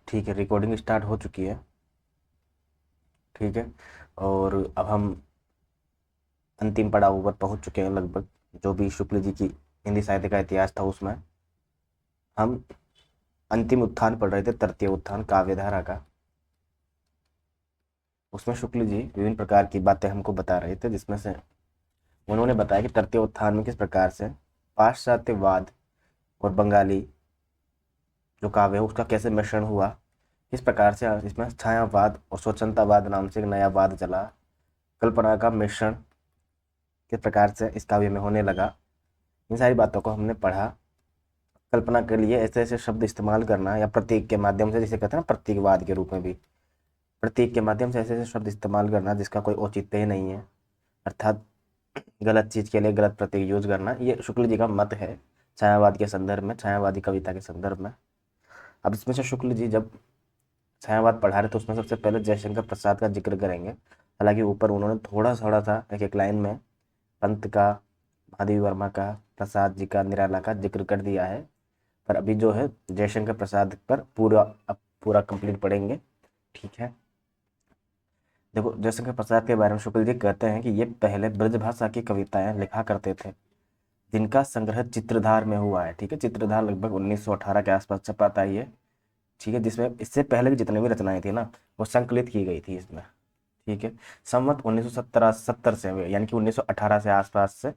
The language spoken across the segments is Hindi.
ठीक है, रिकॉर्डिंग स्टार्ट हो चुकी है। ठीक है, और अब हम अंतिम पड़ाव पर पहुंच चुके हैं लगभग। जो भी शुक्ल जी की हिंदी साहित्य का इतिहास था उसमें हम अंतिम उत्थान पढ़ रहे थे, तृतीय उत्थान काव्यधारा का। उसमें शुक्ल जी विभिन्न प्रकार की बातें हमको बता रहे थे, जिसमें से उन्होंने बताया कि तृतीय उत्थान में किस प्रकार से पाश्चात्यवाद और बंगाली जो काव्य है उसका कैसे मिश्रण हुआ, किस प्रकार से इसमें छायावाद और स्वच्छंदतावाद नाम से एक नया वाद चला, कल्पना का मिश्रण किस प्रकार से इस काव्य में होने लगा। इन सारी बातों को हमने पढ़ा। कल्पना के लिए ऐसे ऐसे शब्द इस्तेमाल करना या प्रतीक के माध्यम से, जिसे कहते हैं ना प्रतीकवाद के रूप में भी, प्रतीक के माध्यम से ऐसे ऐसे शब्द इस्तेमाल करना जिसका कोई औचित्य ही नहीं है, अर्थात गलत चीज के लिए गलत प्रतीक यूज करना, ये शुक्ल जी का मत है छायावाद के संदर्भ में, छायावादी कविता के संदर्भ में। अब इसमें से शुक्ल जी जब छायावाद पढ़ा रहे तो उसमें सबसे पहले जयशंकर प्रसाद का जिक्र करेंगे। हालांकि ऊपर उन्होंने थोड़ा थोड़ा सा एक एक लाइन में पंत का, महादेवी वर्मा का, प्रसाद जी का, निराला का जिक्र कर दिया है। पर अभी जो है जयशंकर प्रसाद पर पूरा कंप्लीट पढ़ेंगे। ठीक है, देखो जयशंकर प्रसाद के बारे में शुक्ल जी कहते हैं कि ये पहले ब्रजभाषा की कविताएं लिखा करते थे, जिनका संग्रह चित्रधार में हुआ है। ठीक है, चित्रधार लगभग 1918 के आसपास छपा था ये। ठीक है, जिसमें इससे पहले की जितनी भी रचनाएं थी ना वो संकलित की गई थी इसमें। ठीक है, संवत 1970 से यानी कि 1918 से आसपास से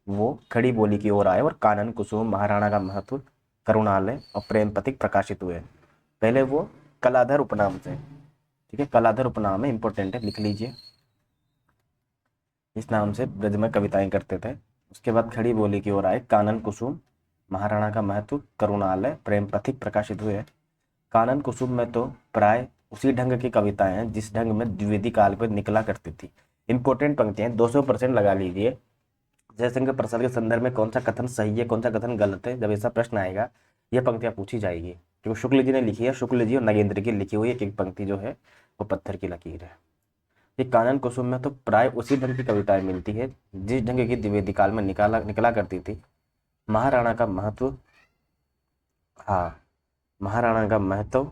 वो खड़ी बोली की ओर आए और कानन कुसुम, महाराणा का महत्व, करुणालय और प्रेम पथिक प्रकाशित हुए। पहले वो कलाधर उपनाम से, ठीक है, कलाधर उपनाम है, इंपॉर्टेंट है, लिख लीजिए। इस नाम से ब्रज में कविताएं करते थे। उसके बाद खड़ी बोली की ओर आए, कानन कुसुम, महाराणा का महत्व, करुणालय, प्रेम पथिक प्रकाशित हुए। कानन कुसुम में तो प्राय उसी ढंग की कविताएं हैं जिस ढंग में द्विवेदी काल पर निकला करती थी। इंपॉर्टेंट पंक्तियां 200% लगा लीजिए। जयशंकर प्रसाद के संदर्भ में कौन सा कथन सही है, कौन सा कथन गलत है, जब ऐसा प्रश्न आएगा यह पंक्तियां पूछी जाएगी। क्योंकि शुक्ल जी ने लिखी है, शुक्ल जी और नगेंद्र की लिखी हुई एक एक पंक्ति जो है वो पत्थर की लकीर है। ये कानन कुसुम में तो प्राय उसी ढंग की कविताएं मिलती है जिस ढंग की द्विवेदी काल में निकला करती थी। महाराणा का महत्व, हाँ, महाराणा का महत्व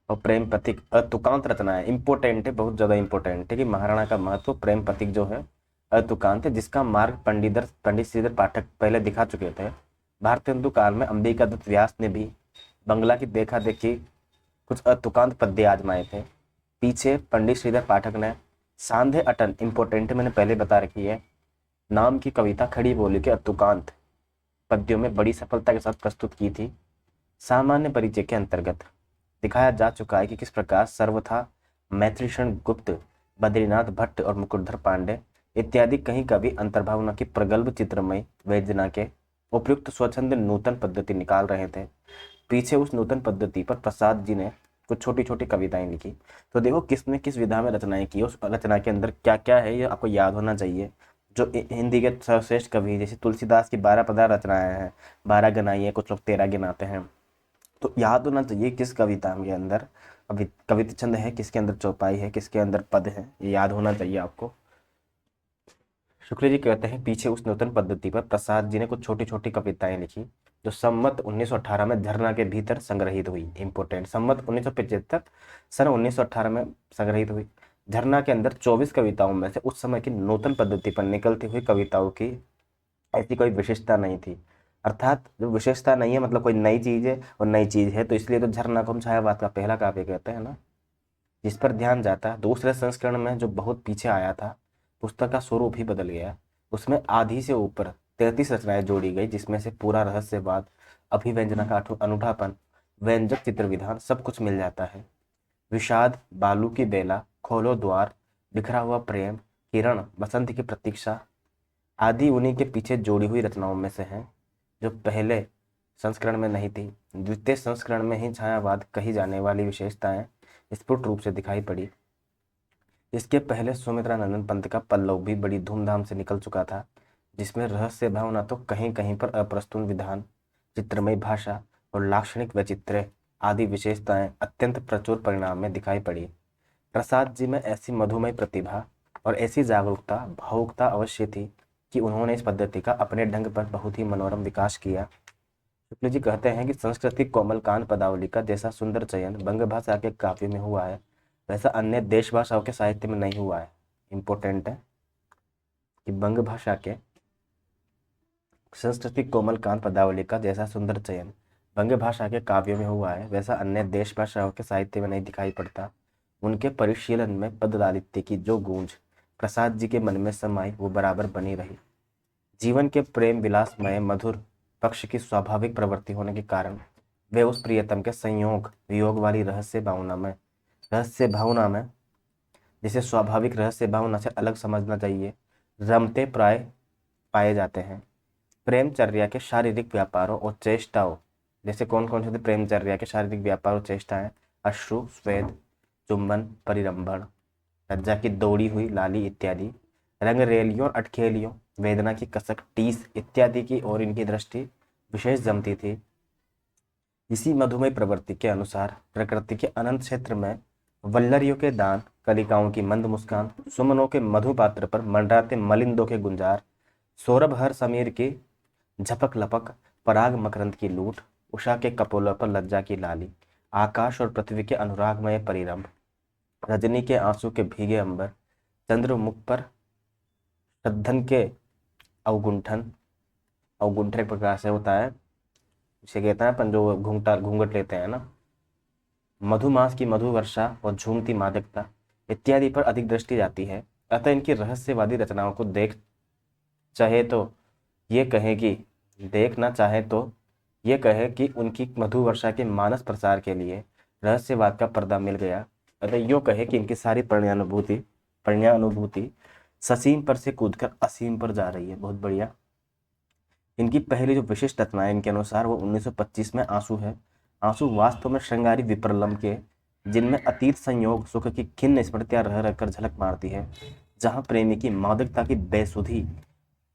और प्रेम पथिक अतुकांत रचना है। इंपोर्टेंट है, बहुत ज्यादा इंपॉर्टेंट है कि महाराणा का महत्व, प्रेम पथिक जो है अतुकांत है, जिसका मार्ग पंडित श्रीधर पाठक पहले दिखा चुके थे। भारतेंदु काल में अंबिका दत्त व्यास ने भी बंगला की देखा देखी कुछ अतुकांत पद्य आजमाए थे। पीछे पंडित श्रीधर पाठक ने सांधे अटन, इंपॉर्टेंट मैंने पहले बता रखी है, नाम की कविता खड़ी बोली के अतुकांत पद्यों में बड़ी सफलता के साथ प्रस्तुत की थी। सामान्य परिचय के अंतर्गत दिखाया जा चुका है कि किस प्रकार सर्वथा मैत्रीषण गुप्त, बद्रीनाथ भट्ट और मुकुटधर पांडे इत्यादि कहीं कभी अंतर्भावना की प्रगल्भ चित्रमय वेदना के उपयुक्त स्वच्छंद नूतन पद्धति निकाल रहे थे। पीछे उस नूतन पद्धति पर प्रसाद जी ने कुछ छोटी छोटी कविताएं लिखी। तो देखो किसने किस विधा में रचनाएं की, उस रचना के अंदर क्या क्या है ये आपको याद होना चाहिए। जो हिंदी के सर्वश्रेष्ठ कवि जैसे तुलसीदास की 12 रचनाएं हैं, 12 गिनाई है, कुछ लोग 13 गिनाते हैं। तो याद होना चाहिए किस कविता के अंदर अभी कविता छंद है, किसके अंदर चौपाई है, किसके अंदर पद है, ये याद होना चाहिए आपको। शुक्ल जी कहते हैं पीछे उस नूतन पद्धति पर प्रसाद जी ने कुछ छोटी छोटी कविताएं लिखी जो सम्मत 1918 में झरना के भीतर संग्रहित हुई। इंपोर्टेंट, सम्मत 1975 सन 1918 में संग्रहित हुई। झरना के अंदर 24 कविताओं में से उस समय की नूतन पद्धति पर निकलती हुई कविताओं की ऐसी कोई विशेषता नहीं थी। अर्थात जो विशेषता नहीं है मतलब कोई नई चीज है और नई चीज है, तो इसलिए तो झरना को हम छायावाद का पहला काव्य कहते हैं ना। जिस पर ध्यान जाता है दूसरे संस्करण में जो बहुत पीछे आया था, पुस्तक का स्वरूप ही बदल गया। उसमें आधी से ऊपर 33 रचनाएं जोड़ी गई, जिसमें से पूरा रहस्यवाद, अभिव्यंजना का अनूठापन, व्यंजक चित्र विधान सब कुछ मिल जाता है। विषाद, बालू की बेला, खोलो द्वार, बिखरा हुआ प्रेम, किरण, बसंत की प्रतीक्षा आदि उन्हीं के पीछे जोड़ी हुई रचनाओं में से हैं, जो पहले संस्करण में नहीं थी। द्वितीय संस्करण में ही छायावाद कही जाने वाली विशेषताएं स्फुट रूप से दिखाई पड़ी। इसके पहले सुमित्रानंदन पंत का पल्लव भी बड़ी धूमधाम से निकल चुका था, जिसमें रहस्य भावना तो कहीं कहीं पर अप्रस्तुत विधान, चित्रमय भाषा और लाक्षणिक वैचित्र्य आदि विशेषताएं अत्यंत प्रचुर परिणाम में दिखाई पड़ी। प्रसाद जी में ऐसी मधुमय प्रतिभा और ऐसी जागरूकता, भावुकता अवश्य थी कि उन्होंने इस पद्धति का अपने ढंग पर बहुत ही मनोरम विकास किया। शुक्ल जी कहते हैं कि संस्कृति कोमल कान पदावली का जैसा सुंदर चयन बंग भाषा के काव्य में हुआ है, वैसा अन्य देश भाषाओं के साहित्य में नहीं हुआ है। इंपॉर्टेंट है कि बंग भाषा के संस्कृति कोमल कान पदावली का जैसा सुंदर चयन बंग भाषा के काव्यों में हुआ है, वैसा अन्य देश भाषाओं के साहित्य में नहीं दिखाई पड़ता। उनके परिशीलन में पद लालित्य की जो गूंज प्रसाद जी के मन में समाई, वो बराबर बनी रही। जीवन के प्रेम विलासमय मधुर पक्ष की स्वाभाविक प्रवृत्ति होने के कारण वे उस प्रियतम के संयोग वियोग वाली रहस्य भावना में जिसे स्वाभाविक रहस्य भावना से अलग समझना चाहिए, रमते प्राय पाए जाते हैं। प्रेमचर्या के शारीरिक व्यापारों और चेष्टाओं, जैसे कौन कौन से थे प्रेमचर्या के शारीरिक व्यापार और चेष्टाएं? अश्रु, स्वेद, चुंबन, परिरंभण, लज्जा की दौड़ी हुई लाली इत्यादि, रंग रेलियों और अटखेलियों, वेदना की कसक, टीस इत्यादि की और इनकी दृष्टि विशेष जमती थी। इसी मधुमय प्रवृत्ति के अनुसार प्रकृति के अनंत क्षेत्र में वल्लरियों के दान, कलिकाओं की मंद मुस्कान, सुमनों के मधुपात्र पर मंडराते मलिंदों के गुंजार, सौरभ हर समीर की झपक लपक, पराग मकरंद की लूट, उषा के कपोलों पर लज्जा की लाली, आकाश और पृथ्वी के अनुरागमय परिरंभ, रजनी के आंसू के भीगे अंबर, चंद्रमुख पर श्रद्धन के अवगुंठन, अवगुंठन एक प्रकार से होता है, इसे कहते हैं अपन जो घूंघट लेते हैं ना, मधुमास की मधु वर्षा और झूमती मादकता इत्यादि पर अधिक दृष्टि जाती है। अतः इनकी रहस्यवादी रचनाओं को देख चाहे तो ये कहे कि देखना चाहे तो ये कहे कि उनकी मधु वर्षा के मानस प्रसार के लिए रहस्यवाद का पर्दा मिल गया। अतः यूँ कहे कि इनकी सारी प्रणयानुभूति ससीम पर से कूदकर असीम पर जा रही है। बहुत बढ़िया। इनकी पहली जो विशिष्ट रचना है इनके अनुसार वो 1925 में आंसू है। आंसू वास्तव में श्रृंगारी विप्रलंब के, जिनमें अतीत संयोग सुख की खिन्न स्मृतियां रह रहकर झलक मारती है, जहां प्रेमी की मादकता की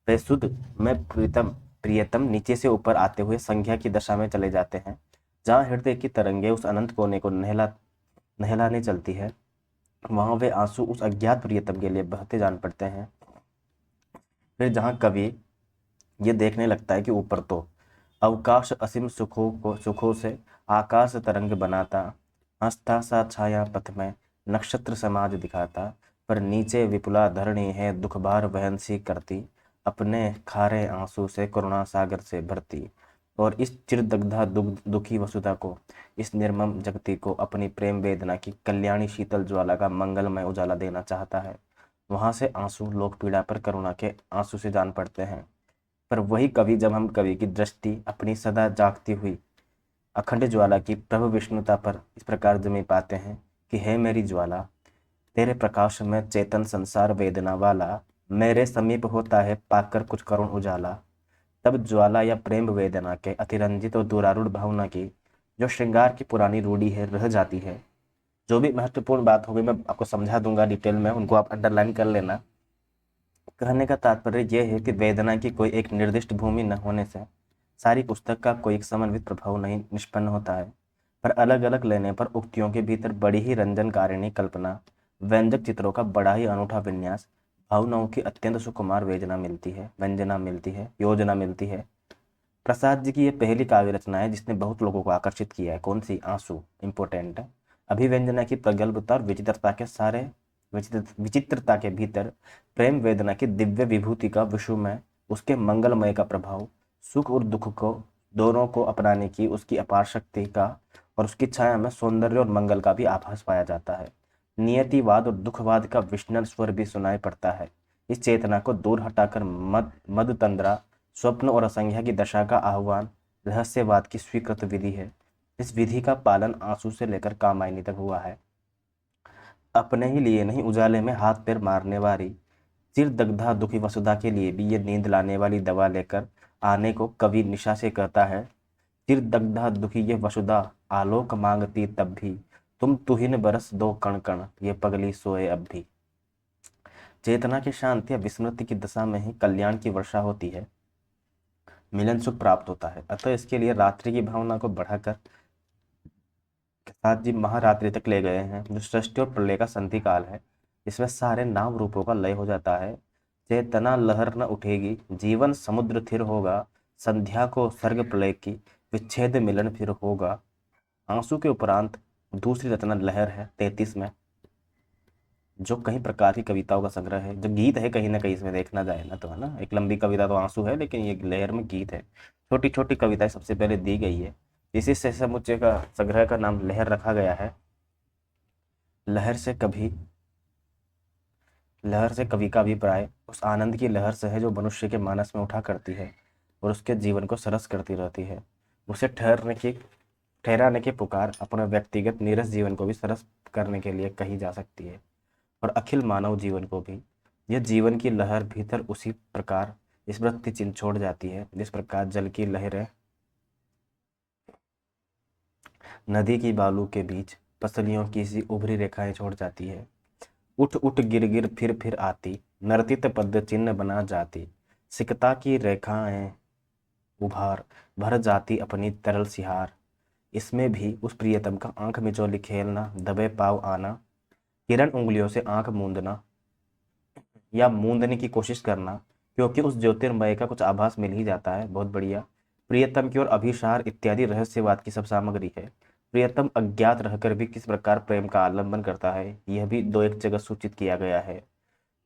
बेसुध में प्रियतम नीचे से ऊपर आते हुए संज्ञा की दशा में चले जाते हैं, जहां हृदय की तरंगे उस अनंत कोने को नहलाने चलती है, वहां वे आंसू उस अज्ञात प्रियतम के लिए बहते जान पड़ते हैं। फिर जहां कवि ये देखने लगता है कि ऊपर तो अवकाश असीम सुखों से आकाश तरंग बनाता, हंसता सा छाया पथ में नक्षत्र समाज दिखाता, पर नीचे विपुला धरणी है दुख भार वहन सी करती, अपने खारे आंसू से करुणा सागर से भरती। और इस चिरदग्धा दुखी वसुधा को, इस निर्मम जगती को अपनी प्रेम वेदना की कल्याणी शीतल ज्वाला का मंगलमय उजाला देना चाहता है। वहां से आंसू लोक पीड़ा पर करुणा के आंसू से जान पड़ते हैं। पर वही कवि, जब हम कवि की दृष्टि अपनी सदा जागती हुई अखंड ज्वाला की प्रभु विष्णुता पर इस प्रकार जमी पाते हैं कि हे मेरी ज्वाला, तेरे प्रकाश में चेतन संसार वेदना वाला, मेरे समीप होता है पाकर कुछ करुण उजाला, तब ज्वाला या प्रेम वेदना के अतिरंजित और दुरारूढ़ भावना की जो श्रृंगार की पुरानी रूढ़ी है रह जाती है। जो भी महत्वपूर्ण बात होगी मैं आपको समझा दूंगा डिटेल में, उनको आप अंडरलाइन कर लेना। कहने का तात्पर्य यह है कि वेदना की कोई एक निर्दिष्ट भूमि न होने से सारी पुस्तक का कोई एक समन्वित प्रभाव नहीं निष्पन्न होता है, पर अलग अलग लेने पर उक्तियों के भीतर बड़ी ही रंजनकारिणी कल्पना, व्यंजक चित्रों का बड़ा ही अनूठा विन्यास, भावनाओं की अत्यंत सुकुमार व्यंजना मिलती है। प्रसाद जी की यह पहली काव्य रचना है जिसने बहुत लोगों को आकर्षित किया है। कौन सी? आंसू। इंपॉर्टेंट है। अभिव्यंजना की प्रगल्भता और विचित्रता के भीतर प्रेम वेदना की दिव्य विभूति का विश्व में उसके मंगलमय का प्रभाव, सुख और दुख को दोनों को अपनाने की उसकी अपार शक्ति का और उसकी छाया में सौंदर्य और मंगल का भी आभास पाया जाता है। नियतिवाद और दुखवाद का विष्णु स्वर भी सुनाई पड़ता है। इस चेतना को दूर हटाकर मद तंद्रा, स्वप्न और असंज्ञा की दशा का आह्वान रहस्यवाद की स्वीकृत विधि है। इस विधि का पालन आंसू से लेकर कामायनी तक हुआ है। अपने ही लिए नहीं, उजाले में हाथ पैर मारने वाली चिर दग्धा दुखी वसुधा के लिए भी ये नींद लाने वाली दवा लेकर आने को कवि निशा से कहता है। चिर दग्धा दुखी ये वसुधा आलोक मांगती तब भी, तुम तुहिन बरस दो कण कण, ये पगली सोए अब भी। चेतना की शांति या विस्मृति की दशा में ही कल्याण की वर्षा होती है, मिलन सुख प्राप्त होता है। अतः इसके लिए रात्रि की भावना को बढ़ाकर प्रसाद जी महारात्रि तक ले गए हैं, जो सृष्टि और प्रलय का संधि काल है। इसमें सारे नाम रूपों का लय हो जाता है। चेतना लहर न उठेगी, जीवन समुद्र थिर होगा, संध्या को सर्ग प्रलय की विच्छेद मिलन फिर होगा। आंसू के उपरांत दूसरी रचना लहर है 33 में, जो कई प्रकार की कविताओं का संग्रह है, जो गीत है कहीं ना कहीं इसमें देखना जाए ना तो, है ना। एक लंबी कविता तो आंसू है, लेकिन ये लहर में गीत है। छोटी छोटी कविताएं सबसे पहले दी गई है। इसी से समुच्चय का संग्रह का नाम लहर रखा गया है। लहर से कवि का अभिप्राय उस आनंद की लहर से है जो मनुष्य के मानस में उठा करती है और उसके जीवन को सरस करती रहती है। उसे ठहराने की पुकार अपने व्यक्तिगत नीरस जीवन को भी सरस करने के लिए कही जा सकती है, और अखिल मानव जीवन को भी। यह जीवन की लहर भीतर उसी प्रकार स्मृति चिन्ह छोड़ जाती है, जिस प्रकार जल की लहरें नदी की बालू के बीच पसलियों की सी उभरी रेखाएं छोड़ जाती है। उठ उठ गिर गिर फिर आती, नर्तित पद चिन्ह बना जाती, सिकता की रेखाएं उभार भर जाती अपनी तरल सिहार। इसमें भी उस प्रियतम का आंख मिचौली खेलना, दबे पाव आना, किरण उंगलियों से आंख मूंदना या मूंदने की कोशिश करना, क्योंकि उस ज्योतिर्मय का कुछ आभास मिल ही जाता है। बहुत बढ़िया। प्रियतम की ओर अभिसार इत्यादि रहस्यवाद की सब सामग्री है। प्रियतम अज्ञात रहकर भी किस प्रकार प्रेम का आलंबन करता है, यह भी दो एक जगह सूचित किया गया है।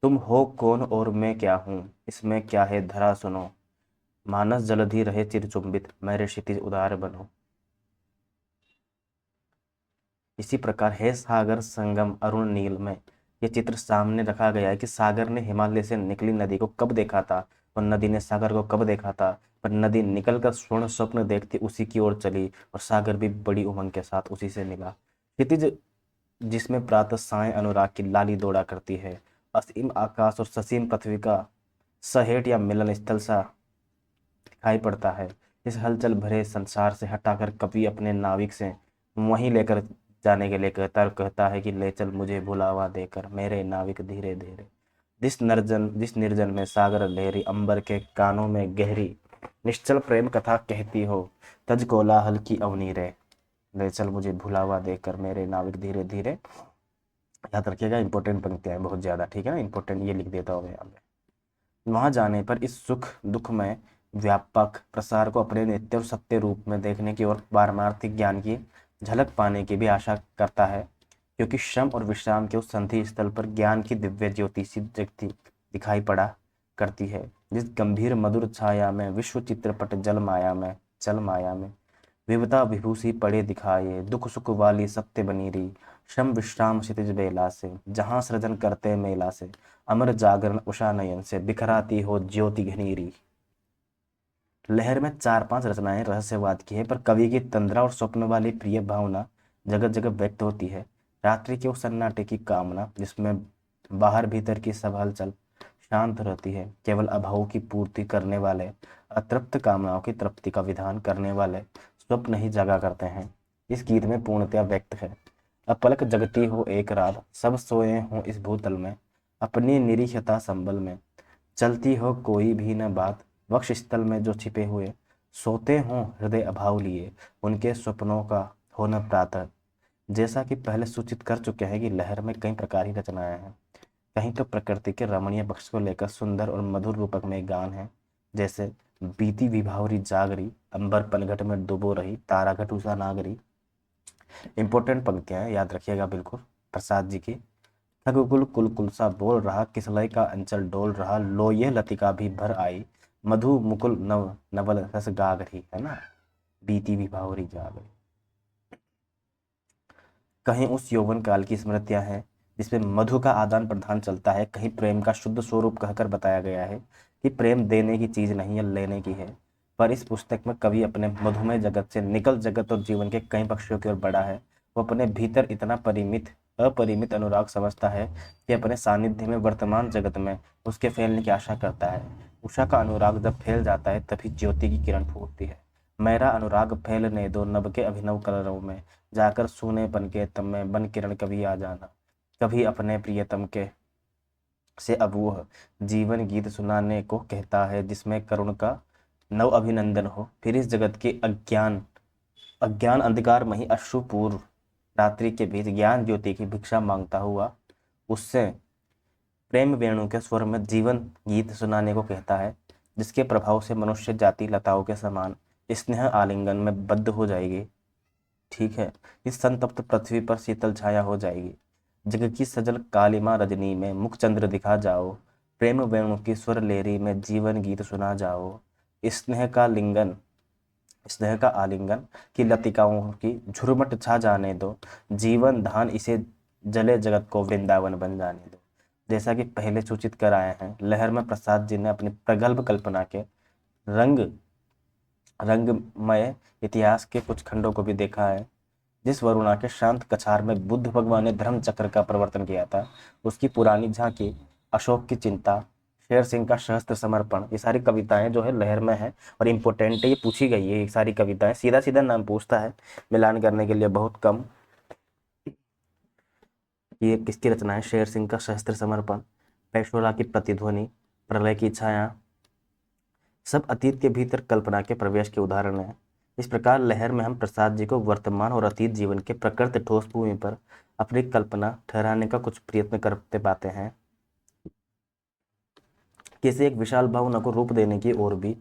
तुम हो कौन और मैं क्या हूँ, इसमें क्या है धरा सुनो, मानस जलधि रहे चिरचुंबित, मेरे क्षितिज उदार बनो। इसी प्रकार है सागर संगम अरुण नील में ये चित्र सामने रखा गया है कि सागर ने हिमालय से निकली नदी को कब देखा था और नदी ने सागर को कब देखा था, पर नदी निकलकर स्वर्ण स्वप्न देखती उसी की ओर चली और सागर भी बड़ी उमंग के साथ उसी से मिला। क्षितिज जिसमें प्रातः साय अनुराग की लाली दौड़ा करती है, असीम आकाश और ससीम पृथ्वी का सहेट या मिलन स्थल सा दिखाई पड़ता है। इस हलचल भरे संसार से हटाकर कवि अपने नाविक से वहीं लेकर जाने के लिए कहता है कि ले चल मुझे भुलावा देकर मेरे नाविक धीरे धीरे। जिस निर्जन में सागर लहरी, अंबर के कानों में गहरी निश्चल प्रेम कथा कहती हो, तज कोलाहल की अवनी रे, ले चल मुझे भुलावा देकर मेरे नाविक धीरे धीरे। याद रखिएगा, इंपॉर्टेंट पंक्तियां हैं बहुत ज्यादा, ठीक है ना। इंपॉर्टेंट ये लिख देता हूँ मैं यहाँ पे। वहां जाने पर इस सुख दुख में व्यापक प्रसार को अपने नित्य और सत्य रूप में देखने की और पारमार्थिक ज्ञान की झलक पाने की भी आशा करता है, क्योंकि श्रम और विश्राम के उस संधि स्थल पर ज्ञान की दिव्य ज्योति सी जगती दिखाई पड़ा करती है, जिस गंभीर मधुर छाया में विश्व चित्रपट जल माया में विविधता विभूषी पड़े दिखाए, दुख सुख वाली सत्य बनी रही, श्रम विश्राम क्षितिज बेला से, जहां सृजन करते मेला से, अमर जागरण उषा नयन से बिखराती हो ज्योति घनीरी। लहर में 4-5 रचनाएं रहस्यवाद की है, पर कवि की तंद्रा और स्वप्न वाली प्रिय भावना जगह जगह व्यक्त होती है। रात्रि के उस सन्नाटे की कामना जिसमें बाहर भीतर की सब हलचल शांत रहती है, केवल अभाव की पूर्ति करने वाले, अतृप्त कामनाओं की तृप्ति का विधान करने वाले स्वप्न ही जगा करते हैं, इस गीत में पूर्णतया व्यक्त है। अपलक जगती हो एक रात, सब सोए हो इस भूतल में, अपनी निरीक्षता संबल में, चलती हो कोई भी न बात, वक्ष स्थल में जो छिपे हुए सोते हों हृदय अभाव लिए, उनके स्वप्नों का हो न प्रातः। जैसा कि पहले सूचित कर चुके हैं कि लहर में कई प्रकार की रचनाएं हैं। कहीं तो प्रकृति के रमणीय पक्ष को लेकर सुंदर और मधुर रूपक में गान है, जैसे बीती विभावरी जागरी, अंबर पनघट में डुबो रही, तारा घट उषा नागरी। इंपॉर्टेंट पंक्तियां हैं, याद रखिएगा बिल्कुल। प्रसाद जी की, खगुकुल कुल कुल सा बोल रहा, किसलय का अंचल डोल रहा, लो यह लतिका भी भर आई, मधु मुकुल नव नवल रस गागरी, है ना। बीती विभावरी जागरी। कहीं उस यौवन काल की स्मृतियां हैं जिसमें मधु का आदान प्रदान चलता है, कहीं प्रेम का शुद्ध स्वरूप कहकर बताया गया है कि प्रेम देने की चीज नहीं है, लेने की है। पर इस पुस्तक में कवि अपने मधुमय जगत से निकल जगत और जीवन के कई पक्षों की ओर बढ़ा है। वो अपने भीतर इतना अपरिमित अनुराग समझता है कि अपने सानिध्य में वर्तमान जगत में उसके फैलने की आशा करता है। उषा का अनुराग जब फैल जाता है तभी ज्योति की किरण फूटती है। मेरा अनुराग फैलने दो नभ के अभिनव कलरों में, जाकर सूने बन के तब में बन किरण कभी आ जाना, कभी अपने प्रियतम के से अब वह जीवन गीत सुनाने को कहता है, जिसमें करुण का नव अभिनंदन हो। फिर इस जगत के अज्ञान अज्ञान अंधकार में ही अश्रुपूर्व रात्रि के बीच ज्ञान ज्योति की भिक्षा मांगता हुआ उससे प्रेम वेणु के स्वर में जीवन गीत सुनाने को कहता है, जिसके प्रभाव से मनुष्य जाति लताओं के समान स्नेह आलिंगन में बद्ध हो जाएगी। ठीक है, इस संतप्त पृथ्वी पर शीतल छाया हो जाएगी। जग की सजल कालिमा रजनी में मुख चंद्र दिखा जाओ, प्रेम वेणु की स्वर लेरी में जीवन गीत सुना जाओ। स्नेह का लिंगन, स्नेह का आलिंगन की लतिकाओं की झुरमट छा जाने दो, जीवन धान इसे जले जगत को वृंदावन बन जाने दो। जैसा कि पहले सूचित कराए हैं, लहर में प्रसाद जी ने अपनी प्रगल्भ कल्पना के रंग रंगमय इतिहास के कुछ खंडों को भी देखा है। जिस वरुणा के शांत कछार में बुद्ध भगवान ने धर्म चक्र का प्रवर्तन किया था, उसकी पुरानी झांकी, अशोक की चिंता, शेर सिंह का सहस्त्र समर्पण, ये सारी कविताएं जो है लहर में है और इम्पोर्टेंट है, ये पूछी गई है। ये सारी कविताएं सीधा सीधा नाम पूछता है, मिलान करने के लिए बहुत कम। ये किसकी रचना है? शेर सिंह का सहस्त्र समर्पण, पेशोला की प्रतिध्वनि, प्रलय की छाया, सब अतीत के भीतर कल्पना के प्रवेश के उदाहरण हैं। इस प्रकार लहर में हम प्रसाद जी को वर्तमान और अतीत जीवन के प्रकृत ठोस भूमि पर अपनी कल्पना ठहराने का कुछ प्रयत्न करते पाते हैं। किसी एक विशाल भावना को रूप देने की ओर भी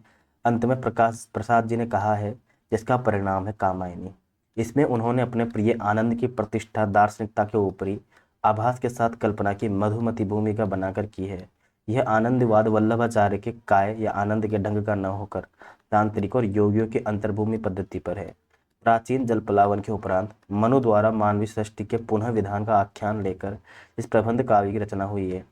अंत में प्रसाद जी ने कहा है, जिसका परिणाम है कामायनी। इसमें उन्होंने अपने प्रिय आनंद की प्रतिष्ठा दार्शनिकता के ऊपरी आभास के साथ कल्पना की मधुमती भूमिका बनाकर की है। यह आनंदवाद वल्लभाचार्य के काय या आनंद के ढंग का न होकर तांत्रिक और योगियों की अंतर्भूमि पद्धति पर है। प्राचीन जलपलावन के उपरांत मनु द्वारा मानवीय सृष्टि के पुनः विधान का आख्यान लेकर इस प्रबंध काव्य की रचना हुई है।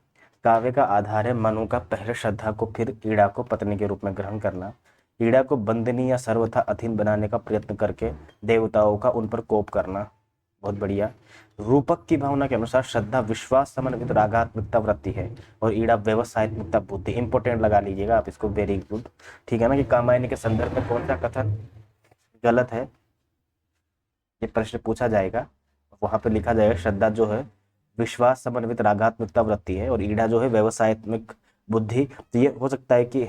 काव्य का आधार है मनु का पहले श्रद्धा को, फिर ईड़ा को पत्नी के रूप में ग्रहण करना, ईड़ा को बंदनी या सर्वथा अधीन बनाने का प्रयत्न करके देवताओं का उन पर कोप करना। बहुत बढ़िया। रूपक की भावना के अनुसार श्रद्धा विश्वास समन्वित रागात्मकता वृत्ति है और ईड़ा व्यवसायत्मकता बुद्धि। इंपोर्टेंट लगा लीजिएगा आप इसको, वेरी गुड। ठीक है ना, कि कामायनी के संदर्भ में कौन सा कथन गलत है, ये प्रश्न पूछा जाएगा। वहां पे लिखा जाएगा श्रद्धा जो है विश्वास समन्वित रागात्मकता वृत्ति है और ईड़ा जो है व्यवसायत्मक बुद्धि। तो ये हो सकता है कि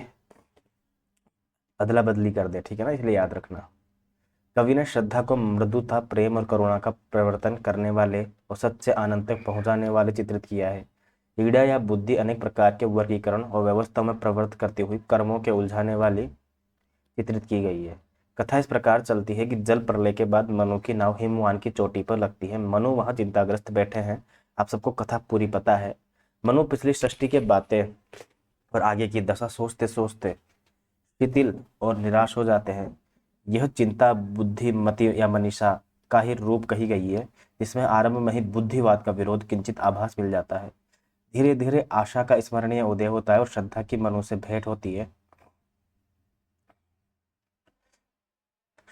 अदला बदली कर दे, ठीक है ना, इसलिए याद रखना। कवि ने श्रद्धा को मृदुता, प्रेम और करुणा का प्रवर्तन करने वाले और सच्चे आनंद तक पहुंचाने वाले चित्रित किया है। ईड़ा या बुद्धि अनेक प्रकार के वर्गीकरण और व्यवस्था में प्रवृत्त करती हुई कर्मों के उलझाने वाली चित्रित की गई है। कथा इस प्रकार चलती है कि जल प्रलय के बाद मनु की नाव हिमवान की चोटी पर लगती है। मनु वहां चिंताग्रस्त बैठे हैं। आप सबको कथा पूरी पता है। मनु पिछली सृष्टि के बातें और आगे की दशा सोचते सोचते शिथिल और निराश हो जाते हैं। यह चिंता बुद्धिमति या मनीषा का ही रूप कही गई है, जिसमें आरंभ में ही बुद्धिवाद का विरोध किंचित आभास मिल जाता है। धीरे धीरे आशा का स्मरणीय उदय होता है और श्रद्धा की मनु से भेंट होती है।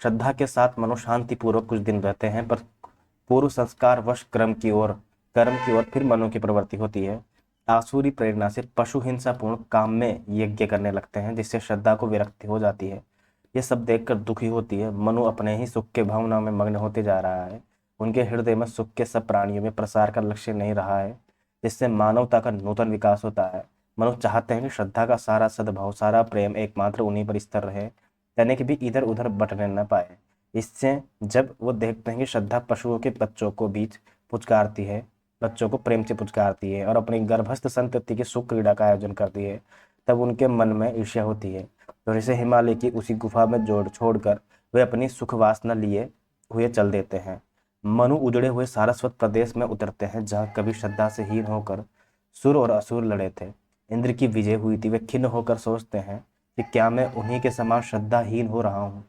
श्रद्धा के साथ मनु शांतिपूर्वक कुछ दिन रहते हैं, पर पूर्व संस्कार वश कर्म की ओर फिर मनु की प्रवृत्ति होती है। आसुरी प्रेरणा से पशु हिंसापूर्ण काम में यज्ञ करने लगते हैं, जिससे श्रद्धा को विरक्ति हो जाती है। ये सब देखकर दुखी होती है। मनु अपने ही सुख के भावना में मग्न होते जा रहा है। उनके हृदय में सुख के सब प्राणियों में प्रसार का लक्ष्य नहीं रहा है, जिससे मानवता का नूतन विकास होता है। मनु चाहते हैं कि श्रद्धा का सारा सद्भाव, सारा प्रेम एकमात्र उन्हीं पर स्थिर रहे, तनिक भी इधर उधर बटने न पाए। इससे जब वो देखते हैं कि श्रद्धा पशुओं के बच्चों को बीच पुचकारती है, बच्चों को प्रेम से पुचकारती है और अपनी गर्भस्थ संतति की सुख क्रीड़ा का आयोजन करती है, तब उनके मन में ईर्ष्या होती है। तो इसे हिमालय की उसी गुफा में छोड़कर वे अपनी सुख वासना लिए हुए चल देते हैं। मनु उजड़े हुए सारस्वत प्रदेश में उतरते हैं, जहाँ कभी श्रद्धा से हीन होकर सुर और असुर लड़े थे। इंद्र की विजय हुई थी। वे खिन्न होकर सोचते हैं कि क्या मैं उन्हीं के समान श्रद्धाहीन हो रहा हूँ।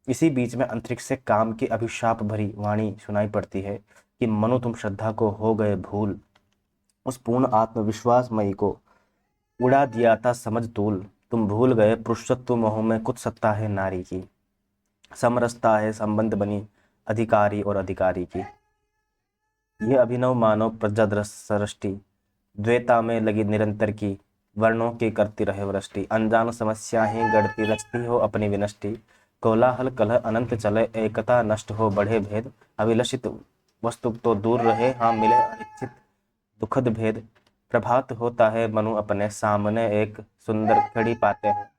इसी बीच में अंतरिक्ष से काम की अभिशाप भरी वाणी सुनाई पड़ती है कि मनु, तुम श्रद्धा को हो गए भूल, उस पूर्ण आत्मविश्वासमयी को उड़ा दिया था समझ तूल। तुम भूल गए पुरुषत्व मोह में कुछ सत्ता है नारी की, समरसता है संबंध बनी अधिकारी और अधिकारी की। ये अभिनव मानव प्रजाद्रस सृष्टि द्वैता में लगी निरंतर की, वर्णों की करती रहे वृष्टि। अनजान समस्या ही गढ़ती रचती हो अपनी विनष्टि, कोलाहल कलह अनंत चले, एकता नष्ट हो बढ़े भेद। अभिलषित वस्तु तो दूर रहे, हाँ मिले अनिश्चित दुखद भेद। प्रभात होता है मनु अपने सामने, एक सुंदर घड़ी पाते हैं।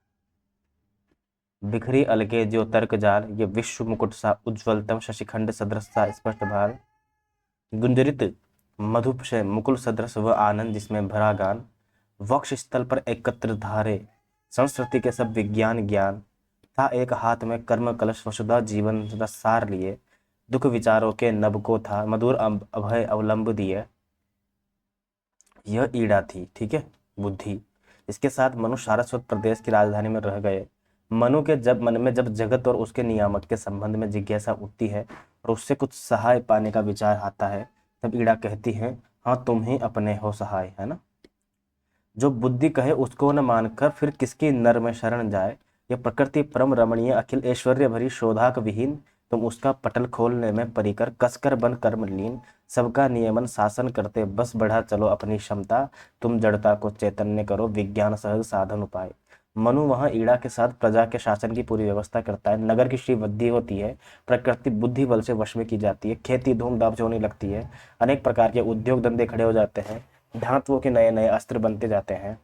बिखरी अलगे जो तर्क जाल, ये विश्व मुकुट सा उज्ज्वलतम शशिखंड सदृश सा स्पष्ट भाल। गुंजरित मधुप से मुकुल सदृश व आनंद जिसमें भरा गान, वक्ष स्थल पर एकत्र धारे संस्कृति के सब विज्ञान ज्ञान। था एक हाथ में कर्म कलश वसुधा जीवन रस सार लिए, दुख विचारों के नभ को था मधुर अभय अवलंब दिए। यह ईड़ा थी, ठीक है, बुद्धि। इसके साथ मनु सारस्वत प्रदेश की राजधानी में रह गए। मनु के जब मन में जब जगत और उसके नियामक के संबंध में जिज्ञासा उठती है और उससे कुछ सहाय पाने का विचार आता है, तब ईड़ा कहती है, हाँ तुम ही अपने हो सहाय, है ना। जो बुद्धि कहे उसको न मानकर फिर किसकी नर में शरण जाए। यह प्रकृति परम रमणीय अखिल ऐश्वर्य भरी शोधाक विहीन, तुम उसका पटल खोलने में परिकर कसकर बन कर्म लीन। सबका नियमन शासन करते बस बढ़ा चलो अपनी क्षमता, तुम जड़ता को चैतन्य करो विज्ञान सहज साधन उपाय। मनु वहां ईड़ा के साथ प्रजा के शासन की पूरी व्यवस्था करता है। नगर की श्रीवृद्धि होती है, प्रकृति बुद्धि बल से वश में की जाती है, खेती धूमधाम से होने लगती है, अनेक प्रकार के उद्योग धंधे खड़े हो जाते हैं, धातुओं के नए नए अस्त्र बनते जाते हैं।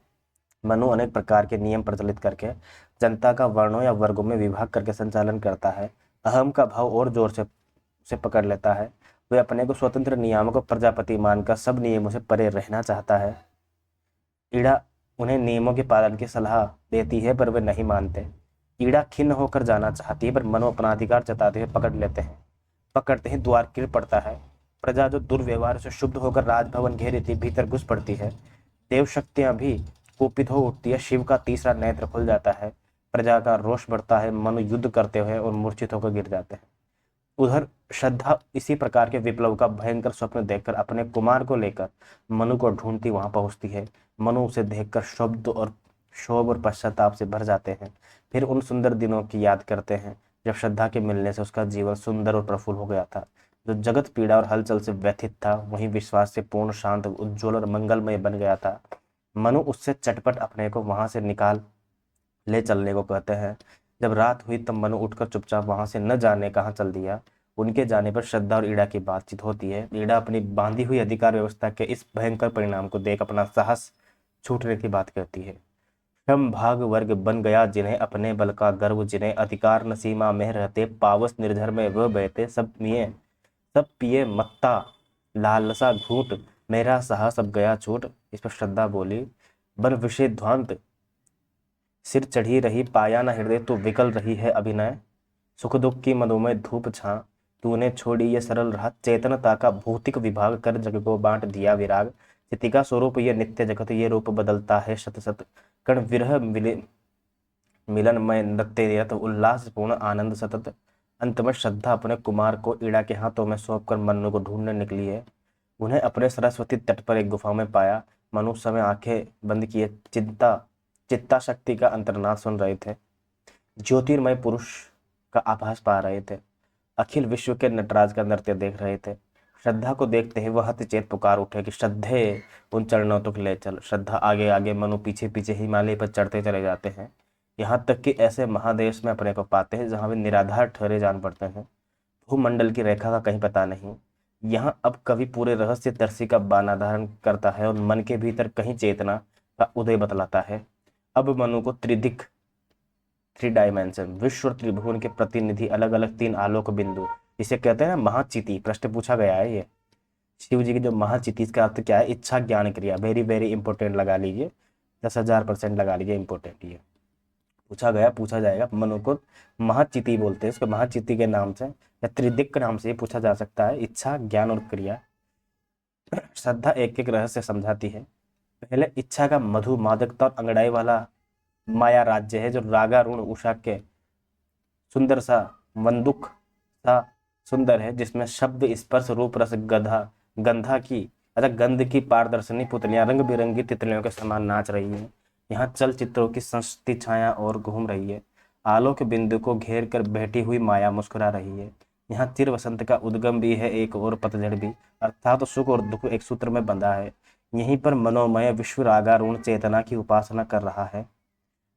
मनु अनेक प्रकार के नियम प्रचलित करके जनता का वर्णों या वर्गों में विभाग करके संचालन करता है। अहम का भाव और जोर से पकड़ लेता है। वह अपने को स्वतंत्र नियामक और प्रजापति मानकर सब नियमों से परे रहना चाहता है। ईड़ा उन्हें नियमों के पालन की सलाह देती है पर वे नहीं मानते। ईड़ा खिन्न होकर जाना चाहती है पर मनु अपना अधिकार जताते हुए पकड़ते ही द्वार गिर पड़ता है। प्रजा जो दुर्व्यवहार से शुद्ध होकर राजभवन घेरी थी भीतर घुस पड़ती है। देव शक्तियां भी कुपित हो उठती है। शिव का तीसरा नेत्र खुल जाता है। प्रजा का रोष बढ़ता है। मनु युद्ध करते हुए और मूर्छित होकर गिर जाते हैं। उधर श्रद्धा इसी प्रकार के विप्लव का भयंकर स्वप्न देखकर अपने कुमार को लेकर मनु को ढूंढती वहां पहुंचती है। मनु उसे देखकर शोभ और पश्चाताप से भर जाते हैं। फिर उन सुंदर दिनों की याद करते हैं जब श्रद्धा के मिलने से उसका जीवन सुंदर और प्रफुल्ल हो गया था। जो जगत पीड़ा और हलचल से व्यथित था वहीं विश्वास से पूर्ण, शांत, उज्ज्वल और मंगलमय बन गया था। मनु उससे चटपट अपने को वहां से निकाल ले चलने को कहते हैं। जब रात हुई तब मनु उठकर चुपचाप वहां से न जाने कहाँ चल दिया। उनके जाने पर श्रद्धा और ईड़ा की बातचीत होती है। ईड़ा अपनी बांधी हुई अधिकार व्यवस्था के इस भयंकर परिणाम को देख अपना साहस छूटने की बात कहती है। श्रम भाग वर्ग बन गया जिन्हें अपने बल का गर्व, जिन्हें अधिकार न सीमा में रहते, पावस निर्झर में वह बहते, सब पिए मत्ता लालसा घूट, मेरा साहस अब गया छूट। इस पर श्रद्धा बोली, बन विषय ध्वांत सिर चढ़ी रही, पाया न हृदय तो विकल रही है अभिनय। सुख दुख की मधुमय धूप छां, तूने छोड़ी ये सरल राह, चेतनता का भौतिक विभाग कर जग को बांट दिया विराग। चितिका स्वरूप ये नित्य जगत, ये रूप बदलता है शत शत, कण विरह मिलन में नृत्य उल्लास पूर्ण आनंद सतत। अंत में श्रद्धा अपने कुमार को ईड़ा के हाथों में सौंपकर मनु को ढूंढने निकली है। उन्हें अपने सरस्वती तट पर एक गुफा में पाया। मनु समय आंखें बंद किए चित्ता शक्ति का अंतर्नाद सुन रहे थे। ज्योतिर्मय पुरुष का आभास पा रहे थे। अखिल विश्व के नटराज का नृत्य देख रहे थे। श्रद्धा को देखते ही वह हतचेत पुकार उठे कि श्रद्धे उन चरणों तक ले चल। श्रद्धा आगे आगे, मनु पीछे पीछे हिमालय पर चढ़ते चले जाते हैं। यहाँ तक कि ऐसे महादेश में अपने को पाते हैं जहाँ वे निराधार ठहरे जान पड़ते हैं। भूमंडल की रेखा का कहीं पता नहीं। यहाँ अब कवि पूरे रहस्य दर्शी का बाना धारण करता है और मन के भीतर कहीं चेतना का उदय बतलाता है। अब मनु को त्रिदिक, थ्री डायमेंशन, विश्व और त्रिभुवन के प्रतिनिधि अलग अलग तीन आलोक बिंदु, इसे कहते हैं ना महाचिति। प्रश्न पूछा गया है ये शिव जी की जो महाचिति, इसका अर्थ क्या है? इच्छा ज्ञान क्रिया। वेरी वेरी इंपॉर्टेंट लगा लीजिए, 10,000% लगा लीजिए, इंपॉर्टेंट ये पूछा जाएगा। मनु को महाचिति बोलते हैं, इसको महाचिति के नाम से या त्रिदिक के नाम से पूछा जा सकता है, इच्छा ज्ञान और क्रिया। श्रद्धा एक एक रहस्य समझाती है। पहले इच्छा का मधु मादकता और अंगड़ाई वाला माया राज्य है जो रागारूढ़ उषा के सुंदर सा मंदुक सा सुंदर है, जिसमें शब्द स्पर्श रूप रस गंधा की गंध की पारदर्शनी पुतलियां रंग बिरंगी तितलियों के समान नाच रही हैं। यहाँ चलचित्रों की संस्कृति छाया और घूम रही है। आलोक बिंदु को घेर कर बैठी हुई माया मुस्कुरा रही है। यहाँ चिर वसंत का उद्गम भी है, एक और पतझड़ भी, अर्थात तो सुख और दुख एक सूत्र में बंधा है। यहीं पर मनोमय विश्व रागारूढ़ चेतना की उपासना कर रहा है।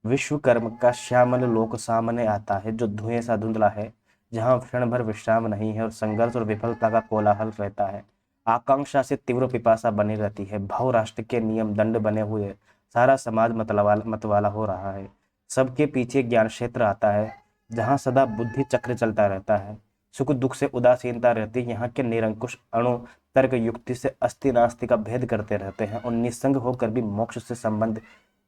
विश्वकर्म का श्यामल लोक सामने आता है जो धुएं सा धुंधला है, जहां क्षण भर विश्राम नहीं है और संघर्ष और विफलता का कोलाहल रहता है। आकांक्षा से तीव्र पिपासा बनी रहती है। भाव राष्ट्र के नियम दंड बने हुए, सारा समाज मतवाला हो रहा है। सबके पीछे ज्ञान क्षेत्र आता है जहां सदा बुद्धि चक्र चलता रहता है। सुख दुख से उदासीनता रहती है। यहाँ के निरंकुश अणु तर्क युक्ति से अस्ति नास्ति का भेद करते रहते हैं और निस्संग होकर भी मोक्ष से संबंध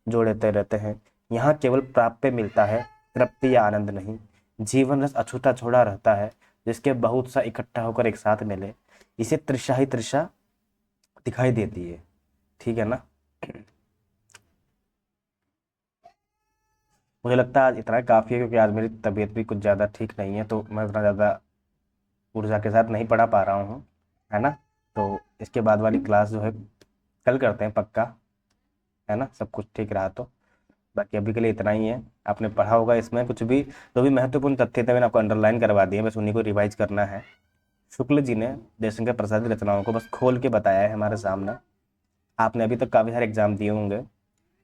जोड़ते रहते हैं। यहाँ केवल प्राप्य मिलता है, तृप्ति या आनंद नहीं। जीवन रस अछूता छोड़ा रहता है, जिसके बहुत सा इकट्ठा होकर एक साथ मिले, इसे तृषा ही तृषा दिखाई देती है। ठीक है ना। मुझे लगता है आज इतना काफ़ी है, क्योंकि आज मेरी तबीयत भी कुछ ज़्यादा ठीक नहीं है, तो मैं उतना ज़्यादा ऊर्जा के साथ नहीं पढ़ा पा रहा हूँ, है ना। तो इसके बाद वाली क्लास जो है कल करते हैं पक्का, है ना, सब कुछ ठीक रहा तो। बाकी अभी के लिए इतना ही है। आपने पढ़ा होगा इसमें कुछ भी जो भी महत्वपूर्ण तथ्य थे मैंने आपको अंडरलाइन करवा दिए, बस उन्हीं को रिवाइज करना है। शुक्ल जी ने जयशंकर प्रसाद की रचनाओं को बस खोल के बताया है हमारे सामने। आपने अभी तक काफ़ी सारे एग्जाम दिए होंगे,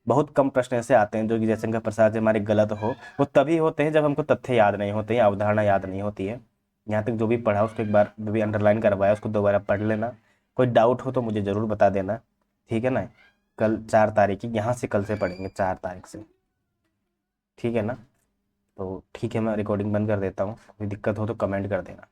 बहुत कम प्रश्न ऐसे आते हैं जो कि जयशंकर प्रसाद से हमारे गलत हो। वो तभी होते हैं जब हमको तथ्य याद नहीं होते हैं, अवधारणा याद नहीं होती है। यहाँ तक जो भी पढ़ा उसको एक बार जो भी अंडरलाइन करवाया उसको दोबारा पढ़ लेना। कोई डाउट हो तो मुझे ज़रूर बता देना, ठीक है ना। कल 4 तारीख की, यहाँ से कल से पढ़ेंगे 4 तारीख से, ठीक है ना। तो ठीक है, मैं रिकॉर्डिंग बंद कर देता हूँ, कोई दिक्कत हो तो कमेंट कर देना।